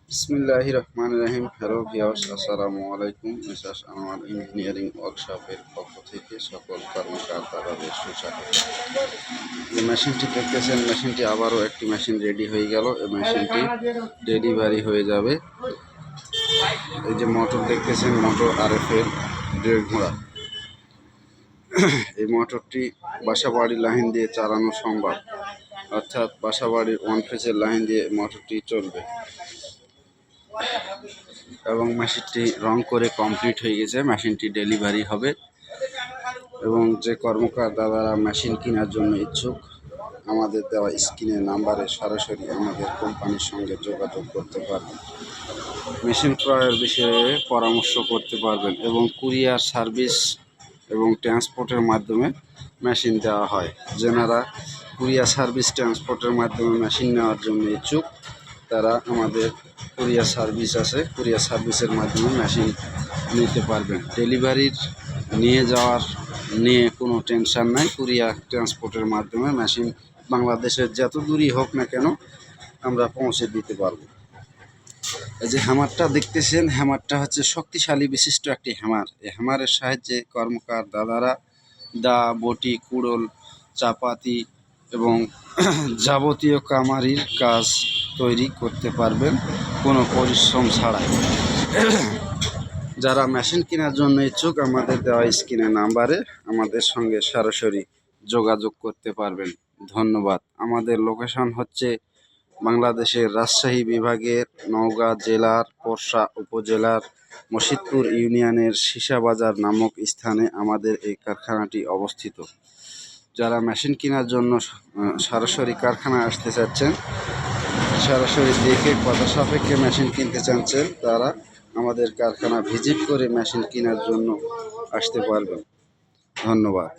বিসমিল্লাহির রহমানির রহিম। Hello viewers, আসসালামু আলাইকুম। মেসার্স আনোয়ার ইঞ্জিনিয়ারিং ওয়ার্কশপের পক্ষ থেকে সকল কর্মকর্তাদের সুস্বাগত। যে মেশিনটি দেখতেছেন, মেশিনটি আবারও একটি মেশিন রেডি হয়ে গেল। এই মেশিনটি ডেলিভারি হয়ে যাবে। এই যে মোটর দেখতেছেন, মোটর RF-এর 1.5 ঘোড়া। এই মোটরটি বাসাবাড়ির লাইন দিয়ে চালানো সম্ভব, অর্থাৎ বাসাবাড়ির 1 ফেজের লাইন দিয়ে মোটরটি চলবে। এবং মেশিনটি রং করে কমপ্লিট হয়ে গেছে। মেশিনটি ডেলিভারি হবে এবং যে কর্মকার দাদারা মেশিন কেনার জন্য ইচ্ছুক, আমাদের দেওয়া স্ক্রিনের নাম্বারে সরাসরি আমাদের কোম্পানির সঙ্গে যোগাযোগ করতে পারবেন। মেশিন ক্রয়ের বিষয়ে পরামর্শ করতে পারবেন এবং কুরিয়ার সার্ভিস এবং ট্রান্সপোর্টের মাধ্যমে মেশিন দেওয়া হয়। যেনারা কুরিয়ার সার্ভিস ট্রান্সপোর্টের মাধ্যমে মেশিন নেওয়ার জন্য ইচ্ছুক, তারা আমাদের কুরিয়ার সার্ভিস আছে, কুরিয়ার সার্ভিসের মাধ্যমে মেশিন নিতে পারবেন। ডেলিভারির নিয়ে কোনো টেনশন নাই। কুরিয়ার ট্রান্সপোর্টের মাধ্যমে মেশিন বাংলাদেশের যত দূরই হোক না কেন আমরা পৌঁছে দিতে পারবো। এই যে হ্যামারটা দেখতেছেন, হ্যামারটা হচ্ছে শক্তিশালী বিশিষ্ট একটি হ্যামার। এই হ্যামারের সাহায্যে কর্মকার দাদারা দা, বটি, কুড়োল, চাপাতি এবং যাবতীয় কামারির কাজ তৈরি করতে পারবেন কোনো পরিশ্রম ছাড়াই। যারা মেশিন কেনার জন্য ইচ্ছুক, আমাদের দেওয়া স্ক্রিনের নাম্বারে আমাদের সঙ্গে সরাসরি যোগাযোগ করতে পারবেন। ধন্যবাদ। আমাদের লোকেশন হচ্ছে বাংলাদেশের রাজশাহী বিভাগের নওগাঁ জেলার পোরশা উপজেলার মসজিদপুর ইউনিয়নের সীসাবাজার নামক স্থানে আমাদের এই কারখানাটি অবস্থিত। যারা মেশিন কেনার জন্য সরাসরি কারখানায় আসতে চাচ্ছেন, সরাসরি দেখে কথা সাপেক্ষে মেশিন কিনতে চাচ্ছেন, তারা আমাদের কারখানা ভিজিট করে মেশিন কেনার জন্য আসতে পারবেন। ধন্যবাদ।